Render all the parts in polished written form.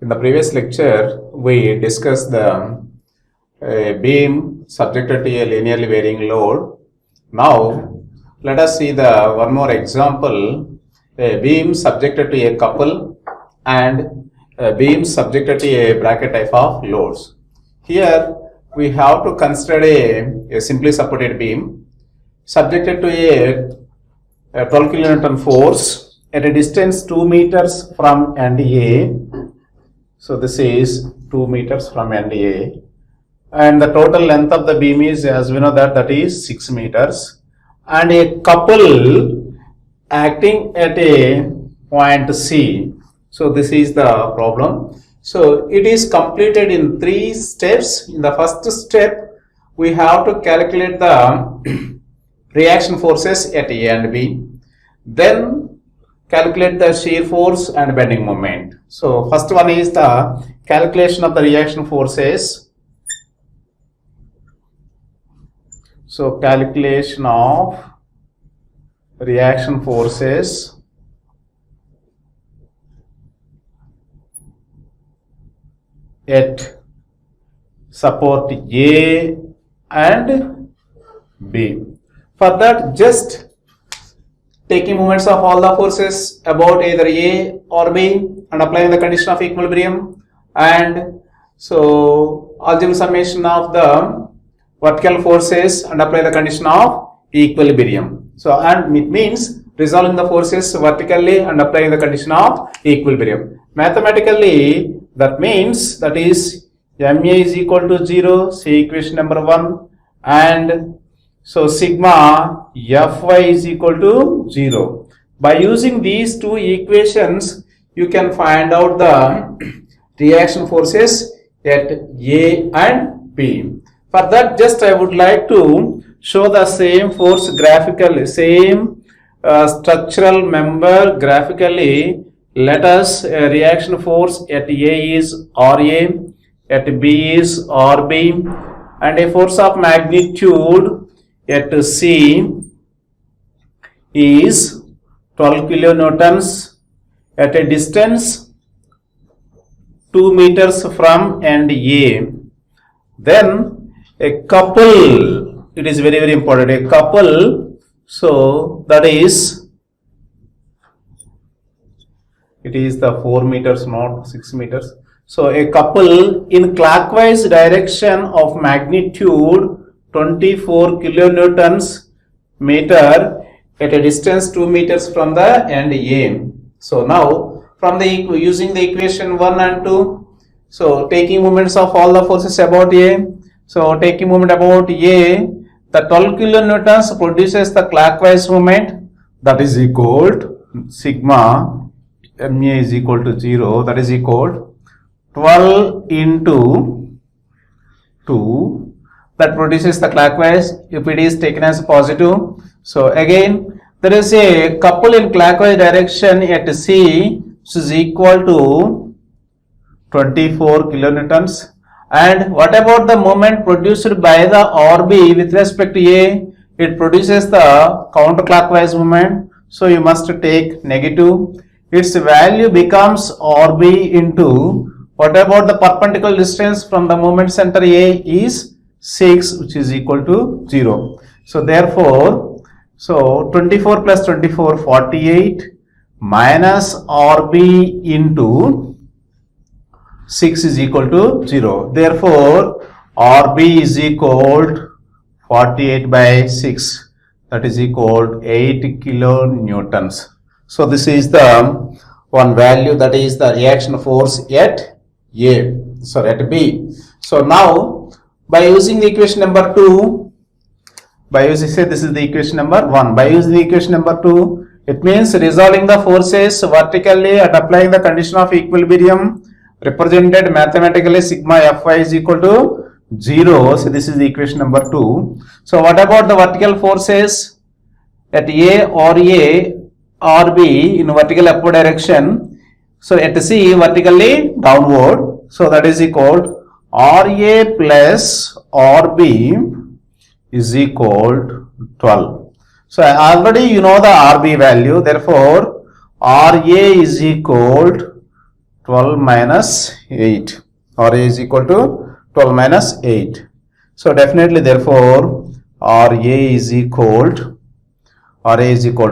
In the previous lecture, we discussed the beam subjected to a linearly varying load. Now, let us see the one more example. A beam subjected to a couple and a beam subjected to a bracket type of loads. Here, we have to consider a simply supported beam subjected to a 12 kilonewton force at a distance 2 meters from end A. So this is 2 meters from end A, and the total length of the beam is, as we know, that is 6 meters, and a couple acting at a point C. So this is the problem. So it is completed in 3 steps. In the first step, we have to calculate the reaction forces at A and B. Then calculate the shear force and bending moment. So first one is the calculation of the reaction forces. So calculation of reaction forces at support A and B. For that, just taking moments of all the forces about either A or B and applying the condition of equilibrium, and so algebraic summation of the vertical forces and apply the condition of equilibrium. So, and it means resolving the forces vertically and applying the condition of equilibrium. Mathematically, that means that is MA is equal to 0, say equation number 1, and so sigma Fy is equal to 0. By using these two equations, you can find out the reaction forces at A and B. For that, just I would like to show the same force graphically, same structural member graphically. Let us reaction force at A is RA, at B is RB, and a force of magnitude at C is 12 kilonewtons at a distance 2 meters from end A. Then a couple, it is very, very important, a couple, so that is, it is the 4 meters, not 6 meters. So a couple in clockwise direction of magnitude 24 kilonewtons meter at a distance 2 meters from the end A. So now from the using the equation 1 and 2, so taking moments of all the forces about A, so taking moment about A, the 12 kilonewtons produces the clockwise moment, that is equal to sigma MA is equal to 0, that is equal to 12 into 2, that produces the clockwise if it is taken as positive. So again, there is a couple in clockwise direction at C, which is equal to 24 kilonewtons. And what about the moment produced by the RB with respect to A? It produces the counterclockwise moment, so you must take negative. Its value becomes RB into, what about the perpendicular distance from the moment center A is 6, which is equal to 0. So therefore, so 24 plus 24, 48, minus RB into 6 is equal to 0. Therefore, RB is equal to 48 by 6, that is equal to 8 kilonewtons. So this is the one value, that is the reaction force at at B. So now, by using the equation number 2, by using, say this is the equation number 1, by using the equation number 2, it means resolving the forces vertically and applying the condition of equilibrium, represented mathematically sigma Fy is equal to 0. So this is the equation number 2. So what about the vertical forces at A or A or B in vertical upward direction? So at C vertically downward. So that is equal to RA plus RB is equal to 12. So already you know the RB value, therefore RA is equal to 12 minus 8, RA is equal to 12 minus 8. So definitely therefore RA is equal to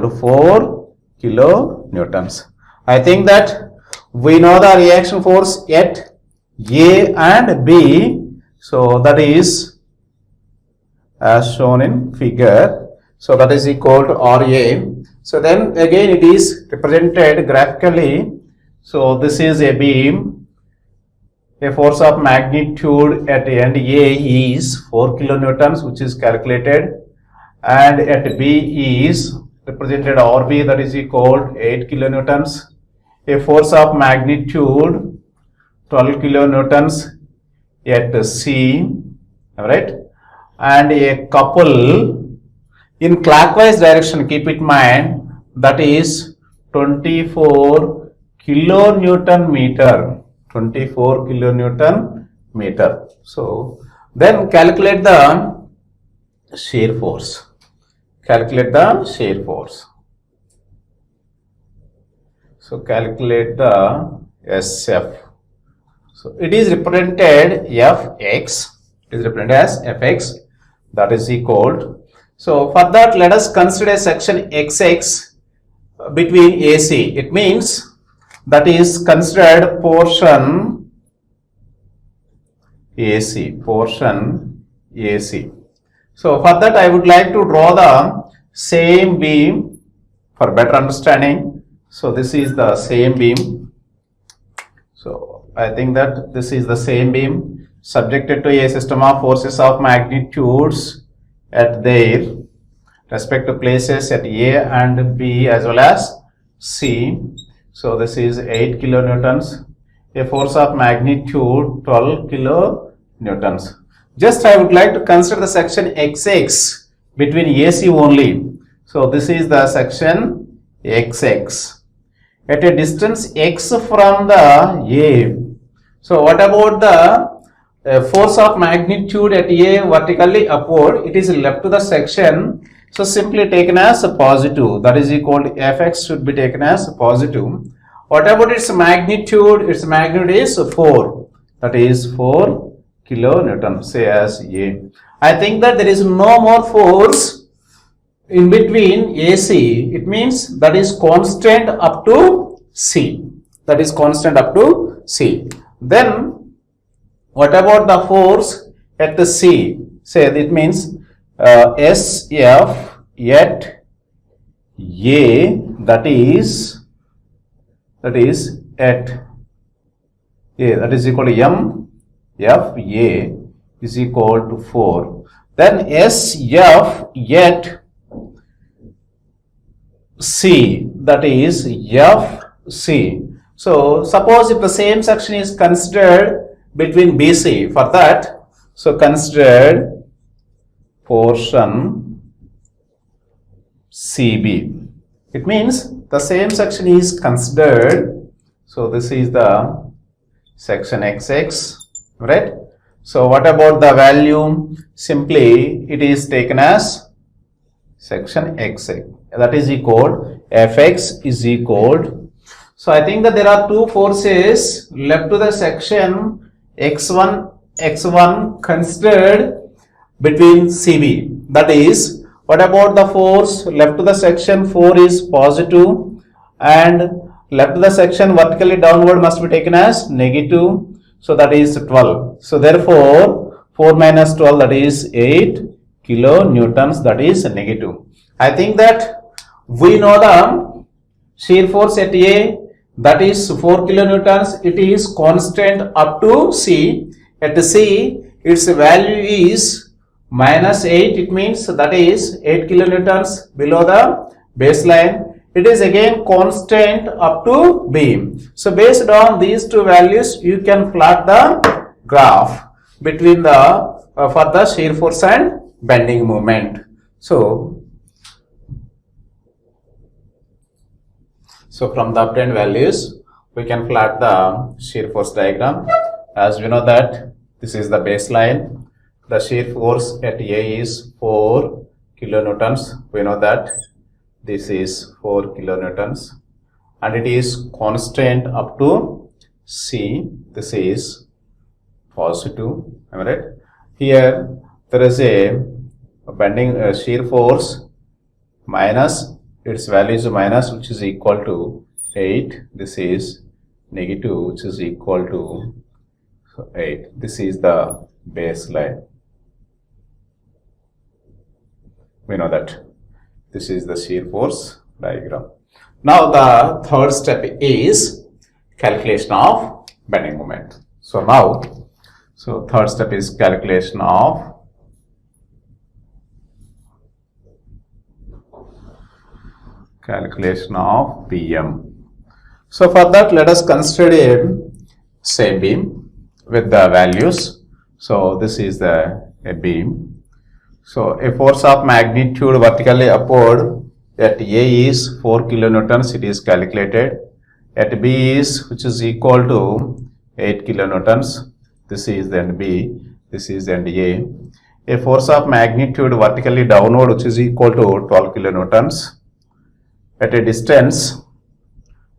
4 kilonewtons. I think that we know the reaction force at A and B, so that is as shown in figure. So that is equal to RA. So then again it is represented graphically. So this is a beam. A force of magnitude at end A is 4 kilonewtons, which is calculated, and at B is represented RB, that is equal to 8 kilonewtons. A force of magnitude 12 kilonewtons at C, right? And a couple in clockwise direction, keep it in mind, that is 24 kilonewton meter. 24 kilonewton meter. So then calculate the shear force. Calculate the shear force. So calculate the SF. So it is represented Fx. It is represented as Fx. That is equal to. So for that, let us consider section XX between AC. It means that is considered portion AC. So for that, I would like to draw the same beam for better understanding. So this is the same beam. So I think that this is the same beam subjected to a system of forces of magnitudes at their respective places at A and B as well as C. So this is 8 kilonewtons, a force of magnitude 12 kilonewtons. Just I would like to consider the section XX between AC only. So this is the section XX at a distance x from the A. So what about the force of magnitude at A vertically upward? It is left to the section. So simply taken as a positive, that is equal to Fx should be taken as a positive. What about its magnitude? Its magnitude is 4, that is 4 kilonewton, say as A. I think that there is no more force in between AC. It means that is constant up to C. That is constant up to C. Then what about the force at the C? Say it means SF at A, that is at A, that is equal to M F A is equal to 4. Then SF at C, that is FC. So suppose if the same section is considered between BC, for that, so considered portion CB. It means the same section is considered. So this is the section XX, right? So what about the value? Simply it is taken as section XX. That is equal, Fx is equal. So I think that there are two forces left to the section X1 considered between CB. That is, what about the force left to the section 4 is positive, and left to the section vertically downward must be taken as negative. So that is 12. So therefore 4 minus 12, that is 8 kilonewtons, that is negative. I think that we know the shear force at A, that is 4 kilonewtons. It is constant up to C. At C, its value is minus 8. It means that is 8 kilonewtons below the baseline. It is again constant up to B. So based on these two values, you can plot the graph between the for the shear force and bending moment. So from the obtained values, we can plot the shear force diagram. As we know that this is the baseline. The shear force at A is 4 kilonewtons. We know that this is 4 kilonewtons, and it is constant up to C, this is positive, am I right? Here there is a bending shear force minus, its value is minus, which is equal to 8. This is negative, which is equal to 8. This is the baseline. We know that this is the shear force diagram. Now the third step is calculation of bending moment. So now, third step is calculation of BM. So for that, let us consider a same beam with the values. So this is a beam. So a force of magnitude vertically upward at A is 4 kilonewtons, it is calculated. At B is, which is equal to 8 kilonewtons. This is the end B, this is the end A. A force of magnitude vertically downward, which is equal to 12 kilonewtons. At a distance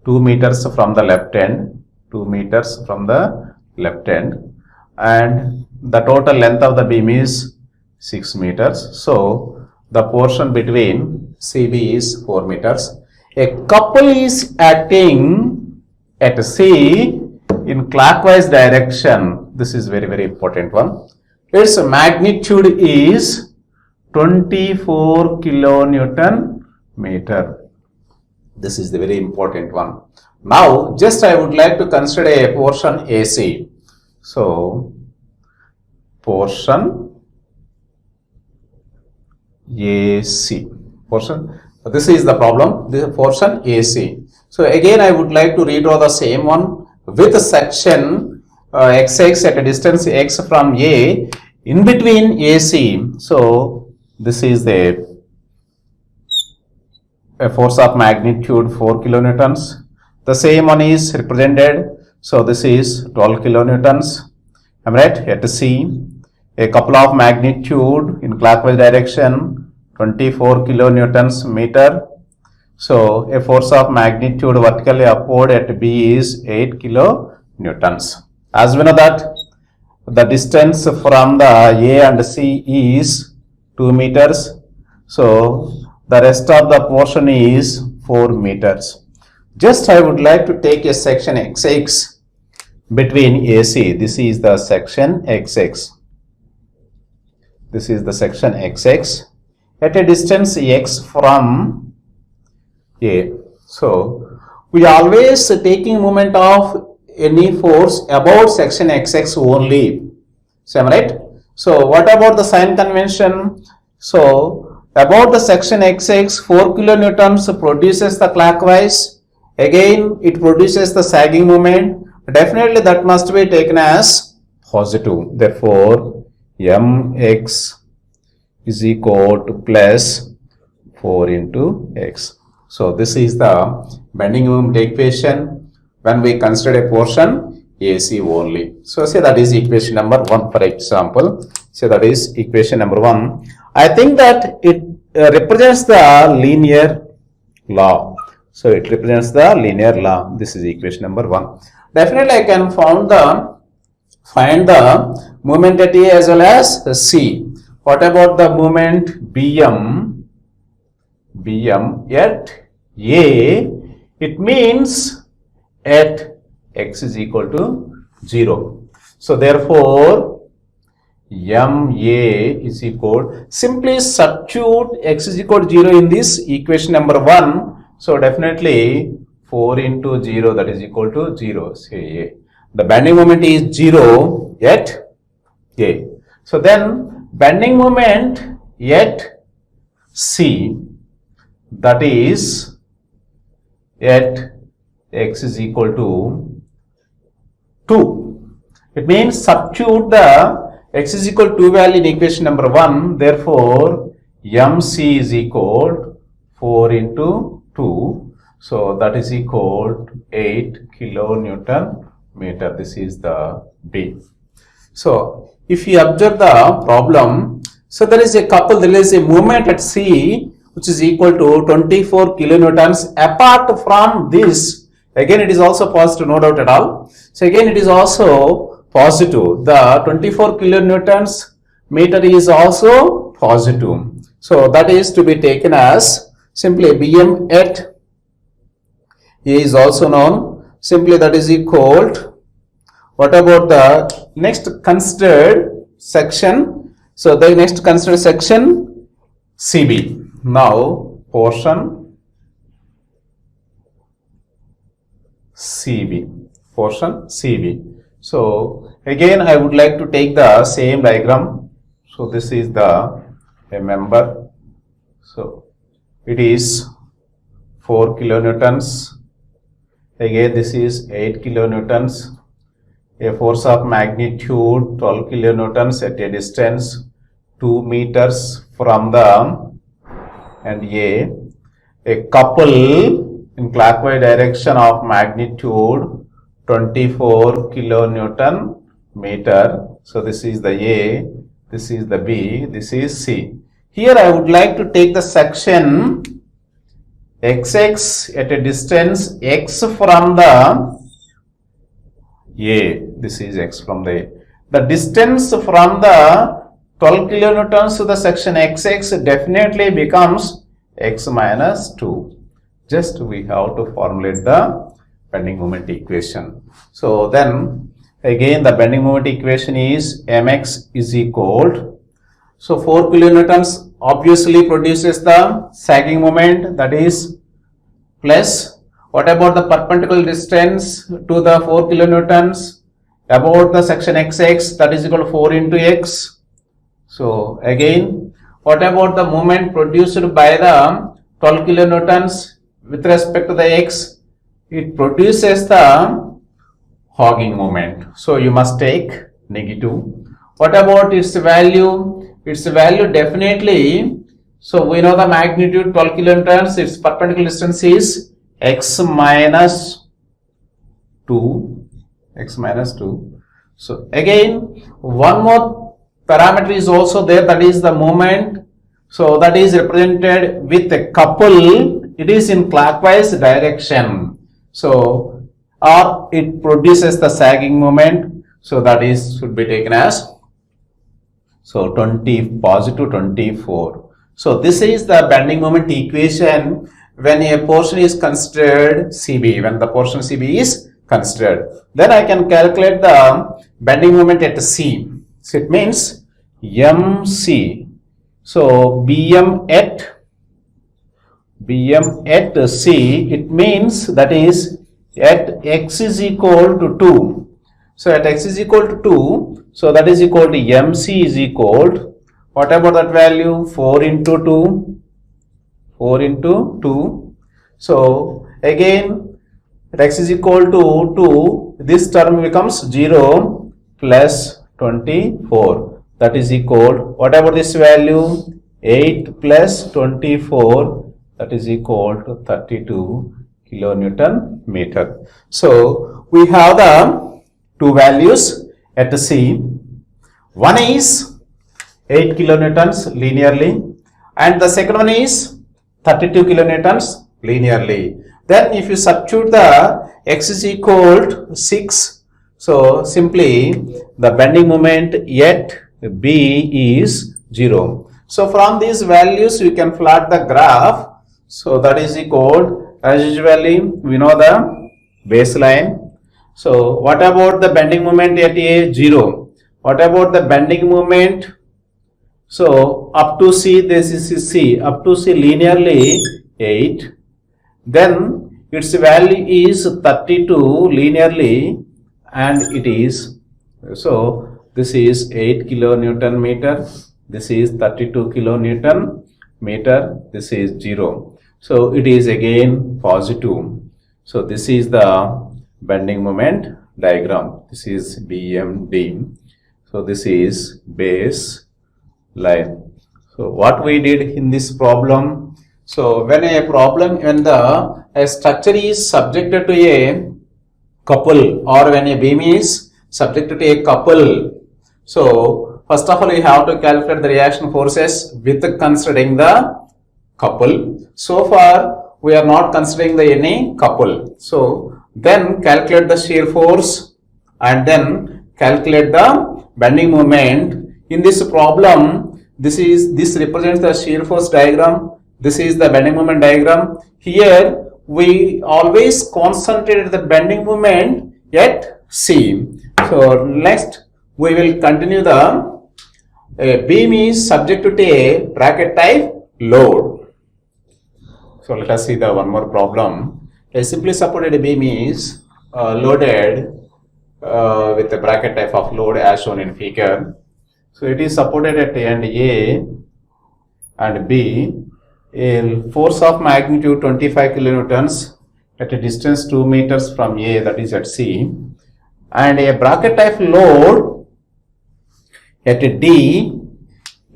2 meters from the left end, 2 meters from the left end, and the total length of the beam is 6 meters. So the portion between CB is 4 meters. A couple is acting at C in clockwise direction. This is very important one. Its magnitude is 24 kilonewton meter. This is the very important one. Now, just I would like to consider a portion AC. So, portion AC. This is the problem, the portion AC. So, again I would like to redraw the same one with a section XX at a distance X from A in between AC. So, this is a force of magnitude 4 kilonewtons. The same one is represented. So this is 12 kilonewtons. Am I right? At C, a couple of magnitude in clockwise direction 24 kilonewtons meter. So a force of magnitude vertically upward at B is 8 kilonewtons. As we know that the distance from the A and C is 2 meters. So the rest of the portion is 4 meters. Just I would like to take a section XX between AC. This is the section XX. This is the section XX at a distance X from A. So we always taking moment of any force about section XX only. So am I right? So what about the sign convention? So about the section XX, 4 kilonewtons produces the clockwise. Again, it produces the sagging moment. Definitely that must be taken as positive. Therefore, mx is equal to plus 4 into x. So this is the bending moment equation when we consider a portion AC only. So say that is equation number 1, for example. So that is equation number 1. I think that it represents the linear law. So it represents the linear law. This is equation number 1. Definitely I can find the moment at A as well as C. What about the moment BM? BM at A, it means at x is equal to 0. So therefore MA is equal, simply substitute x is equal to 0 in this equation number 1. So definitely 4 into 0, that is equal to 0. Say A. The bending moment is 0 at A. So then bending moment at C, that is at x is equal to 2. It means substitute the x is equal to 2 value in equation number 1. Therefore, MC is equal to 4 into 2. So that is equal to 8 kilonewton meter. This is the B. So if you observe the problem, so there is a moment at C which is equal to 24 kilonewtons. Apart from this, Again, it is also positive, no doubt at all. So again, it is also positive. The 24 kilonewtons meter is also positive. So that is to be taken as simply Bm at A is also known. Simply that is equal to, what about the next considered section? So the next considered section CB. Now portion CB. So again I would like to take the same diagram. So this is a member. So it is 4 kilonewtons. Again this is 8 kilonewtons. A force of magnitude 12 kilonewtons at a distance 2 meters from the and a couple in clockwise direction of magnitude 24 kilonewton meter. So this is the A, this is the B, this is C. Here I would like to take the section XX at a distance X from the A. This is X from the A. The distance from the 12 kilonewtons to the section XX definitely becomes X minus 2. Just we have to formulate the bending moment equation. So then again the bending moment equation is mx is equal to, so 4 kilonewtons obviously produces the sagging moment, that is plus, what about the perpendicular distance to the 4 kilonewtons about the section XX, that is equal to 4 into x. So again, what about the moment produced by the 12 kilonewtons with respect to the x? It produces the hogging moment. So you must take negative. What about its value? Its value definitely, so we know the magnitude 12 kilonewtons, its perpendicular distance is x minus 2. So again, one more parameter is also there, that is the moment. So that is represented with a couple. It is in clockwise direction. So or it produces the sagging moment. So that is should be taken as, so 20 positive 24. So this is the bending moment equation when a portion is considered CB, when the portion CB is considered. Then I can calculate the bending moment at C. So it means MC. So BM at C, it means that is at x is equal to 2. So at x is equal to 2, so that is equal to MC is equal to, what about that value? 4 into 2. So again at x is equal to 2, this term becomes 0 plus 24, that is equal, what about this value? 8 plus 24, that is equal to 32 kilonewton meter. So we have the two values at C. One is 8 kilonewtons linearly and the second one is 32 kilonewtons linearly. Then if you substitute the x is equal to 6, so simply the bending moment at B is 0. So from these values we can plot the graph. So that is equal, as usually we know the baseline. So what about the bending moment at A? 0. What about the bending moment? So up to C, this is C, up to C linearly 8. Then its value is 32 linearly and it is, so this is 8 kilonewton meter, this is 32 kilonewton meter, this is 0. So it is again positive. So this is the bending moment diagram. This is BMD. So this is base line. So what we did in this problem, so when a structure is subjected to a couple or when a beam is subjected to a couple, so first of all you have to calculate the reaction forces with considering the couple. So far we are not considering the any couple. So Then calculate the shear force and then calculate the bending moment. In this problem, this represents the shear force diagram. This is the bending moment diagram. Here we always concentrate the bending moment at C. So next we will continue the beam is subject to a bracket type load. So let us see the one more problem. A simply supported beam is loaded with a bracket type of load as shown in figure. So it is supported at end A and B. A force of magnitude 25 kilonewtons at a distance 2 meters from A, that is at C, and a bracket type load at D.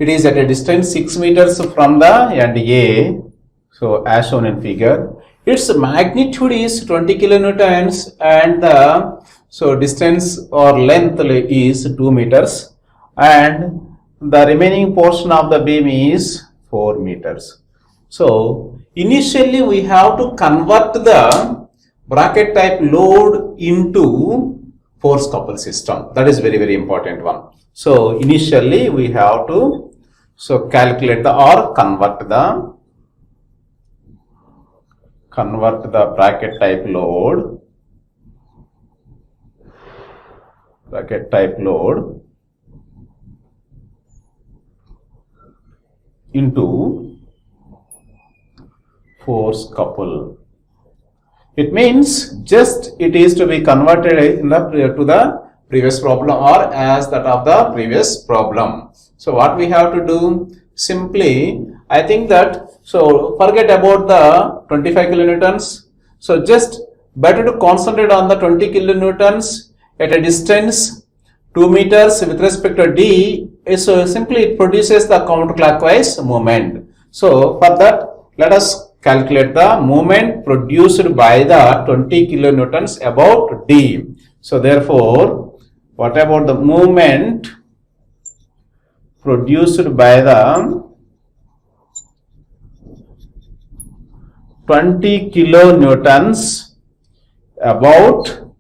It is at a distance 6 meters from the end A. So as shown in figure, its magnitude is 20 kilonewtons and the distance or length is 2 meters and the remaining portion of the beam is 4 meters. So initially we have to convert the bracket type load into force couple system. That is very, very important one. So initially we have to calculate or convert the bracket type load into force couple. It means just it is to be converted to the previous problem or as that of the previous problem. So what we have to do, simply I think that, forget about the 25 kilonewtons. So just better to concentrate on the 20 kilonewtons at a distance 2 meters with respect to D. So simply it produces the counterclockwise movement. So for that, let us calculate the moment produced by the 20 kilonewtons about D. So therefore, what about the moment produced by the 20 kilonewtons about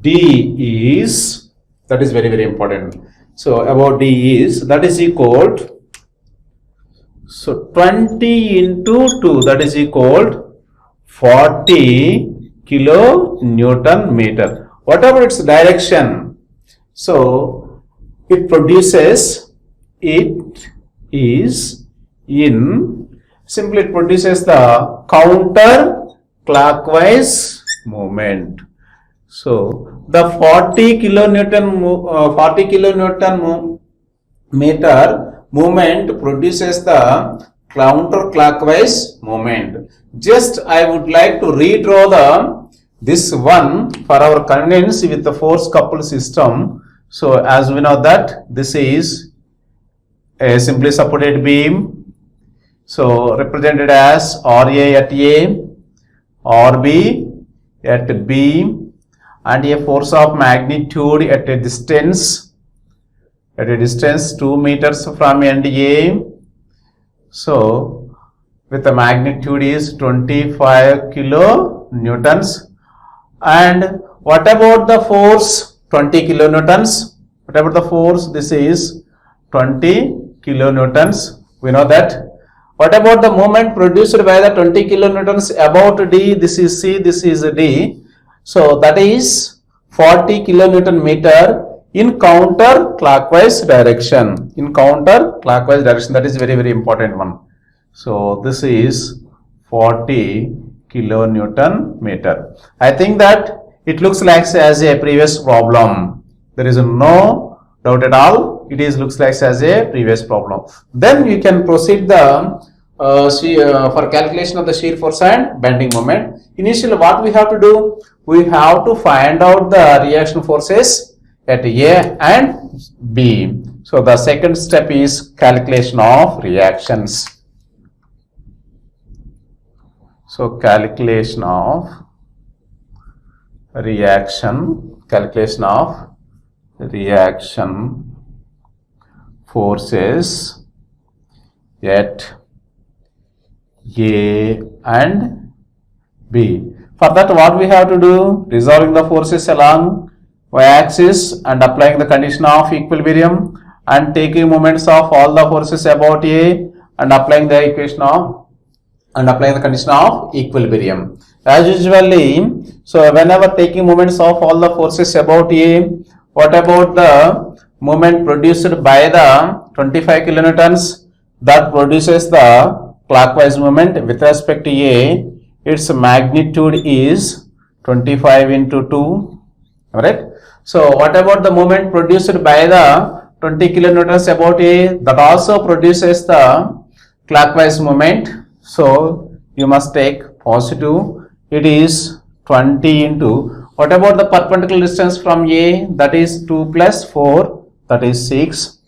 D is, that is very, very important. So about D is, that is equal to, 20 into 2, that is equal to 40 kilonewton meter. Whatever its direction, so it produces, it is in, simply it produces the counter clockwise movement. So the 40 kilonewton meter movement produces the counterclockwise movement. Just I would like to redraw this one for our convenience with the force coupled system. So as we know that this is a simply supported beam, so represented as RA at A, RB at B, and a force of magnitude at a distance 2 meters from end A. So with the magnitude is 25 kilonewtons. And what about the force? 20 kilonewtons. What about the force? This is 20 kilonewtons. We know that. What about the moment produced by the 20 kilonewtons about D? This is C, this is D. So that is 40 kilonewton meter in counterclockwise direction. In counterclockwise direction, that is very, very important one. So this is 40 kilonewton meter. I think that it looks like as a previous problem. There is no doubt at all. It is looks like as a previous problem. Then you can proceed the for calculation of the shear force and bending moment. Initially, what we have to do? We have to find out the reaction forces at A and B. So the second step is calculation of reactions. So calculation of reaction forces at A and B. For that, what we have to do? Resolving the forces along y-axis and applying the condition of equilibrium and taking moments of all the forces about A and applying the equation of and applying the condition of equilibrium. As usually, so whenever taking moments of all the forces about A, what about the moment produced by the 25 kilonewtons that produces the clockwise moment with respect to A? Its magnitude is 25 into 2, alright? So what about the moment produced by the 20 kilonewtons about A that also produces the clockwise moment? So you must take positive. It is 20 into, what about the perpendicular distance from A? That is 2 plus 4, that is 6.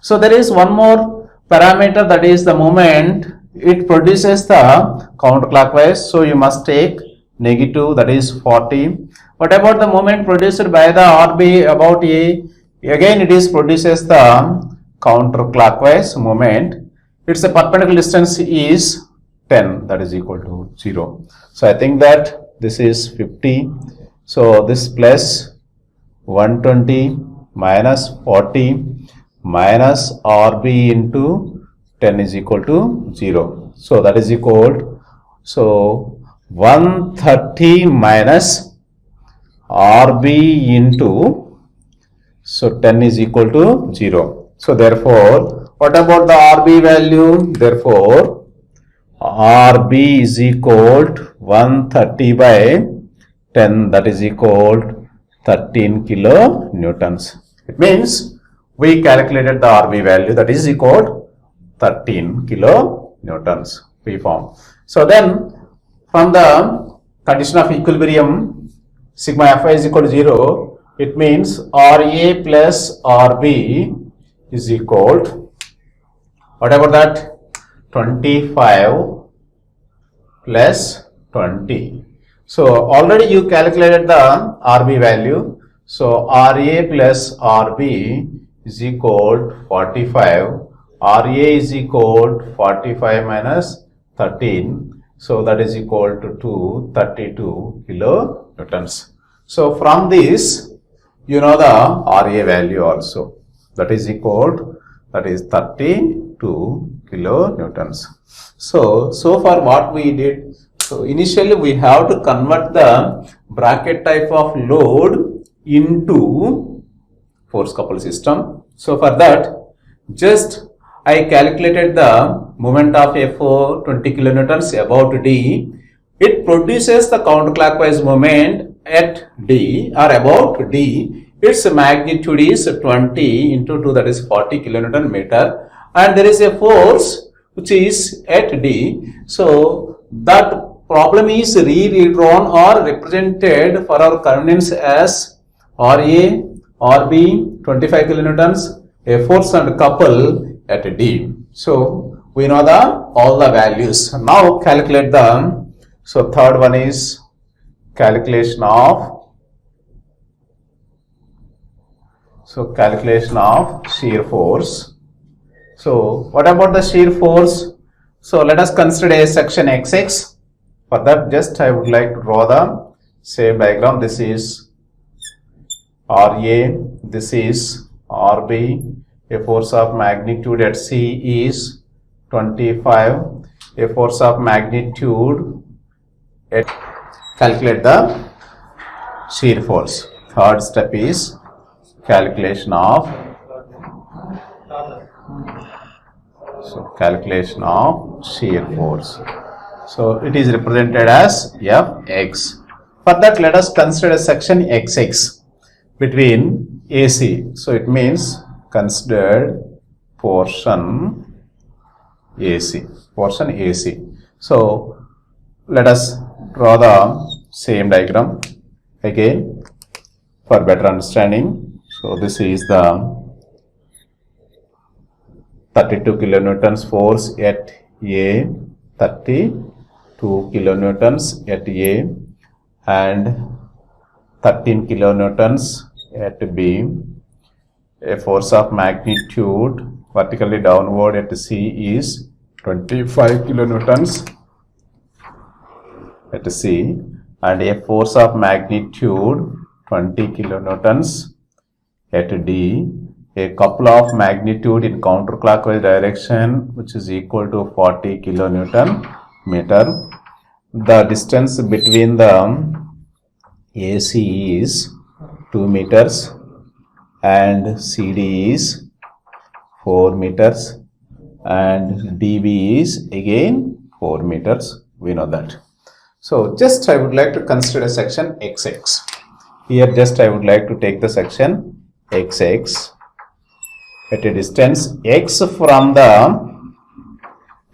So there is one more parameter, that is the moment it produces the counterclockwise. So you must take negative, that is 40. What about the moment produced by the RB about A? Again it is produces the counterclockwise moment. Its perpendicular distance is 10, that is equal to 0. So I think that this is 50. So this plus 120 minus 40 minus RB into 10 is equal to 0. So that is equal to, so 130 minus RB into, so 10 is equal to 0. So therefore, what about the RB value? Therefore, RB is equal to 130 by 10, that is equal to 13 kilonewtons. It means we calculated the RB value, that is equal to 13 kilonewtons we found. So then from the condition of equilibrium, sigma Fi is equal to 0, it means RA plus RB is equal to, what about that? 25 plus 20. So already you calculated the RB value. So RA plus RB is equal to 45. RA is equal to 45 minus 13. So that is equal to 32 kilonewtons. So from this, you know the RA value also. That is equal to, that is 32 kilonewtons. So far what we did, so initially we have to convert the bracket type of load into force coupled system. So for that, just I calculated the moment of F4 20 kilonewtons about D. It produces the counterclockwise moment at D or about D. Its magnitude is 20 into 2, that is 40 kilonewton meter, and there is a force which is at D. So that problem is redrawn or represented for our convenience as RA, RB 25 kilonewtons, a force and couple at D. So we know all the values. Now calculate them. So third one is calculation of, shear force. So what about the shear force? So let us consider a section XX. For that, just I would like to draw the same diagram. This is RA, this is RB. A force of magnitude at C is 25. A force of magnitude at, calculate the shear force. Third step is calculation of, calculation of shear force. So it is represented as Fx. For that, let us consider section XX between AC. So it means considered portion AC. So let us draw the same diagram again for better understanding. So this is the 32 kilonewtons force at A, 32 kilonewtons at A, and 13 kilonewtons at B. A force of magnitude vertically downward at C is 25 kilonewtons at C, and a force of magnitude 20 kilonewtons at D, a couple of magnitude in counterclockwise direction which is equal to 40 kilonewton meter. The distance between the AC is 2 meters and CD is 4 meters and DB is again 4 meters. We know that. So just I would like to consider section XX. Here just I would like to take the section XX at a distance x from the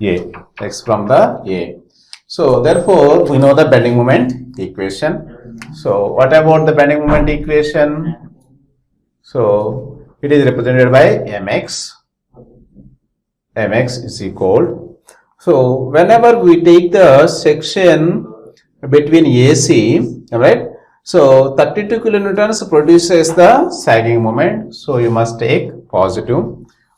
A. X from the A. So therefore we know the bending moment equation. So what about the bending moment equation? So it is represented by mx. Mx is equal. So whenever we take the section between AC, right? So 32 kilonewtons produces the sagging moment. So you must take positive.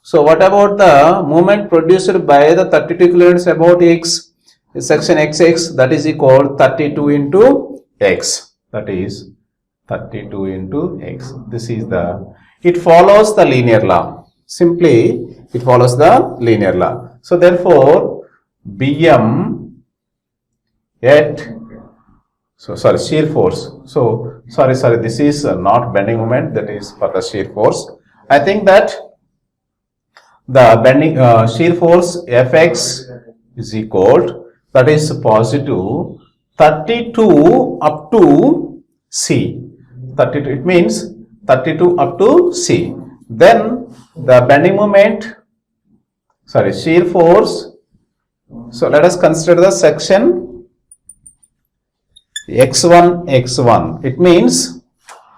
So what about the moment produced by the 32 kilonewtons about x? Section XX, that is equal 32 into x. That is 32 into x. This is the, it follows the linear law. Simply it follows the linear law. So therefore BM at, shear force. So sorry, this is not bending moment, that is for the shear force. I think that the bending shear force Fx is equal, that is positive 32 up to C. 32, it means 32 up to C. Then the bending moment, shear force. So let us consider the section x1. It means,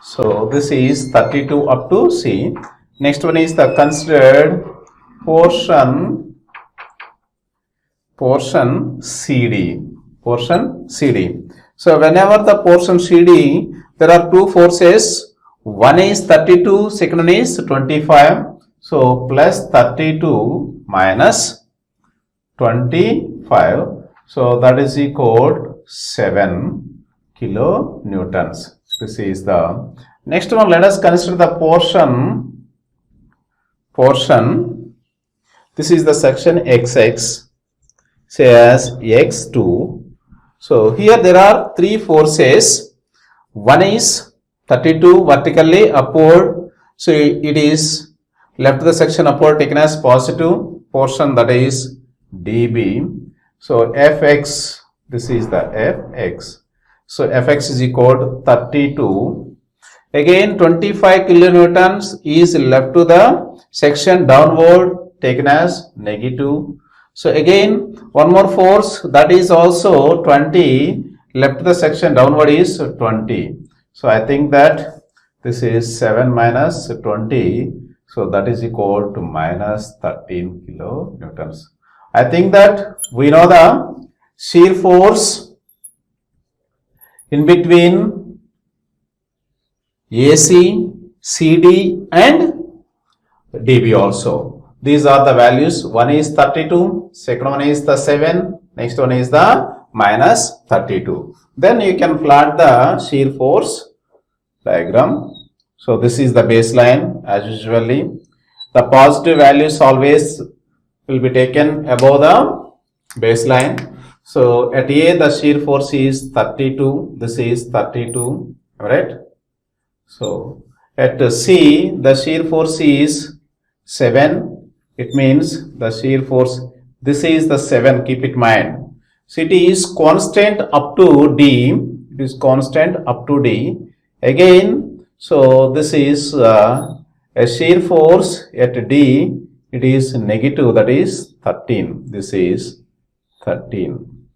so this is 32 up to C. Next one is the considered portion CD. So whenever the portion CD, there are two forces. One is 32, second one is 25. So plus 32 minus 25. So that is equal 7 kilonewtons. This is the next one. Let us consider the portion. This is the section XX. Say as x2. So here there are three forces. One is 32 vertically upward. So it is left the section upward taken as positive portion, that is dB. So Fx, this is the Fx. So Fx is equal to 32. Again 25 kilonewtons is left to the section downward taken as negative. So again one more force, that is also 20, left the section downward is 20. So I think that this is 7 minus 20. So that is equal to minus 13 kilonewtons. I think that we know the shear force in between AC, CD and dB also. These are the values. One is 32, second one is the 7, next one is the minus 32. Then you can plot the shear force diagram. So this is the baseline as usually. The positive values always will be taken above the baseline. So at A the shear force is 32, this is 32, right? So at C the shear force is 7. It means the shear force, this is the 7, keep it in mind. So it is constant up to D, it is constant up to D. Again, so this is a shear force at D, it is negative, that is 13. This is 13.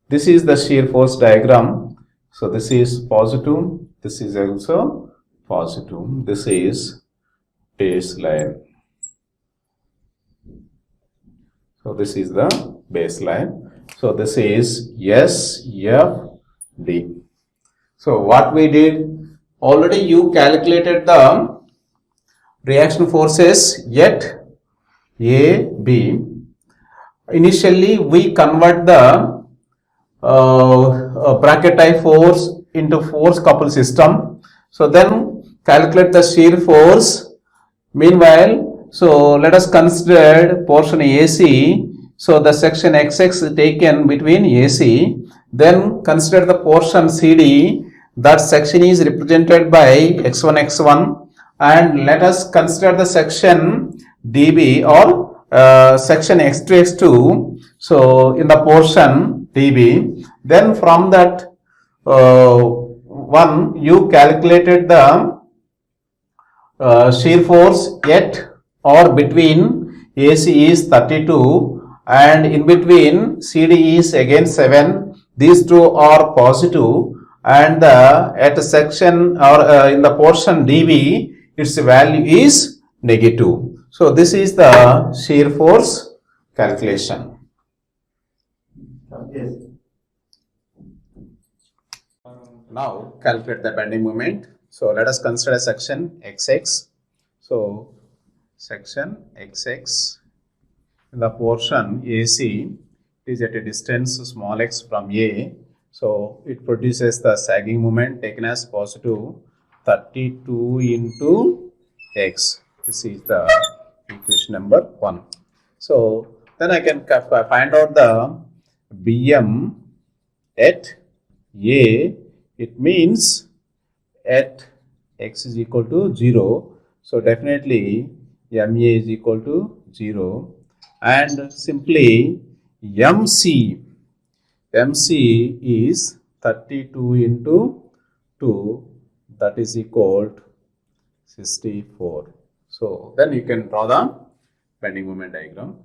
This is the shear force diagram. So this is positive, this is also positive. This is baseline. So this is the baseline. So this is S, F, D. So what we did, already you calculated the reaction forces at A, B. Initially we convert the bracket type force into force couple system. So then calculate the shear force. Meanwhile, so let us consider portion AC. So the section XX is taken between AC. Then consider the portion CD. That section is represented by X1, X1. And let us consider the section DB or section X2, X2. So in the portion DB, then from that one you calculated the shear force at or between AC is 32 and in between CD is again 7. These two are positive and at section or in the portion DB its value is negative. So this is the shear force calculation. Yes. Now calculate the bending moment. So let us consider section XX. So section XX in the portion AC is at a distance small x from A. So it produces the sagging moment taken as positive 32 into x. This is the equation number 1. So then I can find out the BM at A. It means at x is equal to 0. So definitely MA is equal to 0 and simply MC is 32 into 2, that is equal to 64. So then you can draw the bending moment diagram.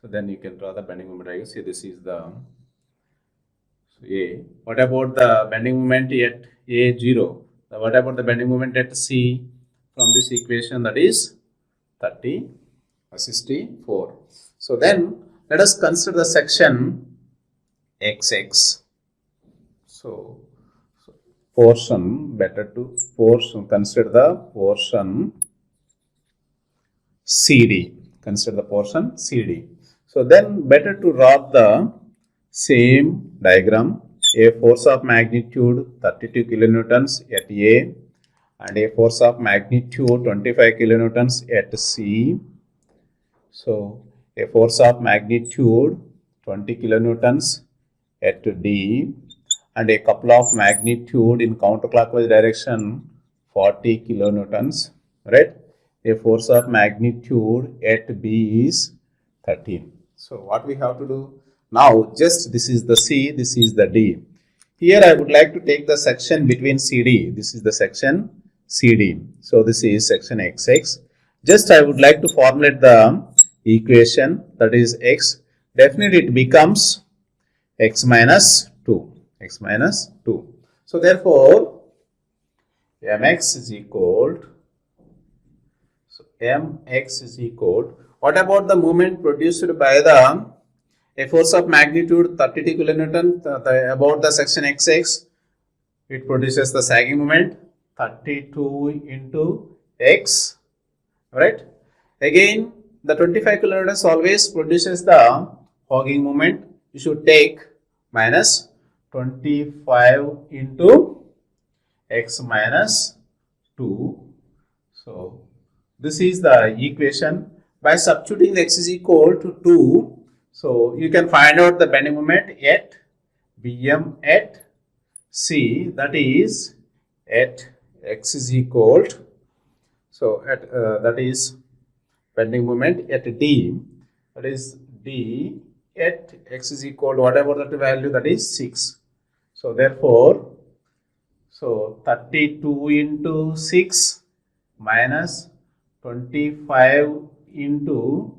So then you can draw the bending moment diagram. See, this is the A. What about the bending moment at A 0? What about the bending moment at C? From this equation, that is 64. So then let us consider the section XX. So portion, better to portion, consider the portion CD. Consider the portion CD. So then better to draw the same diagram. A force of magnitude 32 kilonewtons at A and a force of magnitude 25 kilonewtons at C. So a force of magnitude 20 kilonewtons at D and a couple of magnitude in counterclockwise direction 40 kilonewtons, right? A force of magnitude at B is 13. So what we have to do now, just this is the C, this is the D. Here I would like to take the section between CD. This is the section CD. So this is section XX. Just I would like to formulate the equation, that is X. Definitely it becomes X minus 2. X minus 2. So therefore Mx is equal to, so Mx is equal to, what about the moment produced by the a force of magnitude 32 kilonewton about the section XX? It produces the sagging moment 32 into x, right? Again the 25 kilonewtons always produces the hogging moment. You should take minus 25 into x minus 2. So this is the equation. By substituting the x is equal to 2, so you can find out the bending moment at BM at C, that is at x is equal to, so at that is bending moment at D, that is D at x is equal to whatever that value, that is 6. So therefore, so 32 into 6 minus 25 into,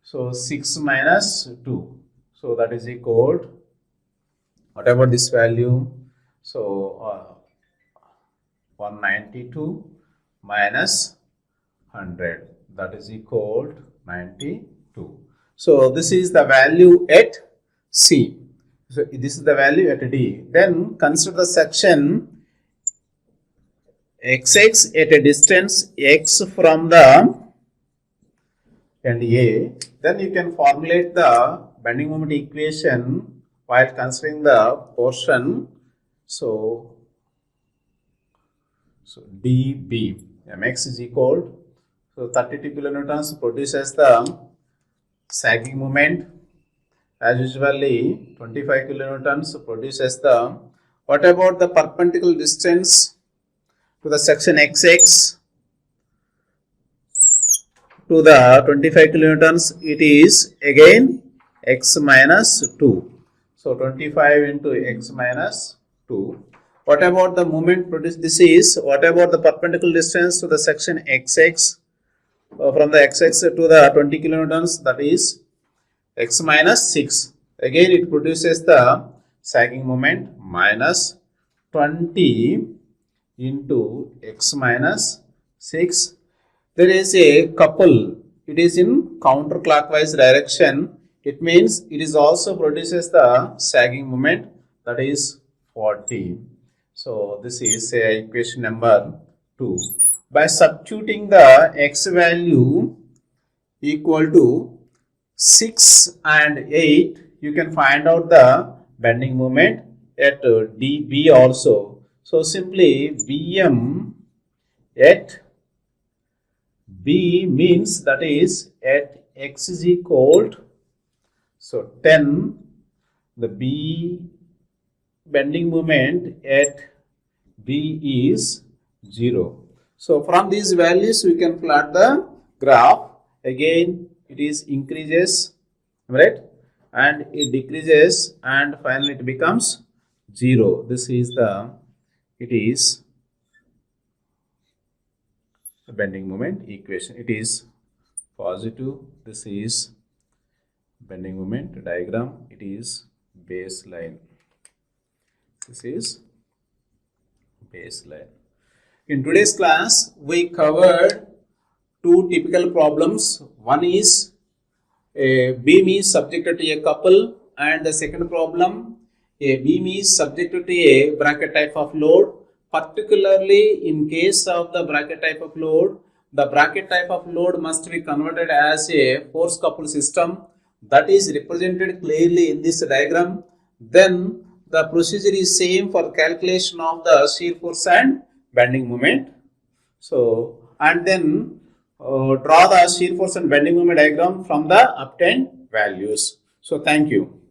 so 6 minus 2. So that is equal to whatever this value. So 192 minus 100, that is equal to 92. So this is the value at C. So this is the value at D. Then consider the section XX at a distance x from the and A. Then you can formulate the bending moment equation while considering the portion. So dB mx is equal to 32 kilonewtons produces the sagging moment. As usually 25 kilonewtons produces the, what about the perpendicular distance to the section XX to the 25 kilonewtons? It is again x minus 2. So 25 into x minus 2. What about the moment produced? This is, what about the perpendicular distance to the section XX from the XX to the 20 kilonewtons? That is x minus 6. Again it produces the sagging moment minus 20 into x minus 6. There is a couple, it is in counterclockwise direction. It means it is also produces the sagging moment, that is 40. So this is equation number 2. By substituting the x value equal to 6 and 8, you can find out the bending moment at dB also. So simply Bm at B means, that is at x is equal to, so 10, the B bending moment at B is 0. So from these values we can plot the graph. Again it is increases, right, and it decreases, and finally it becomes 0. This is the, it is the bending moment equation. It is positive. This is bending moment diagram. It is baseline. This is baseline. In today's class we covered two typical problems. One is a beam is subjected to a couple, and the second problem, a beam is subjected to a bracket type of load. Particularly in case of the bracket type of load, the bracket type of load must be converted as a force coupled system, that is represented clearly in this diagram. Then the procedure is same for calculation of the shear force and bending moment. So, and then draw the shear force and bending moment diagram from the obtained values. So thank you.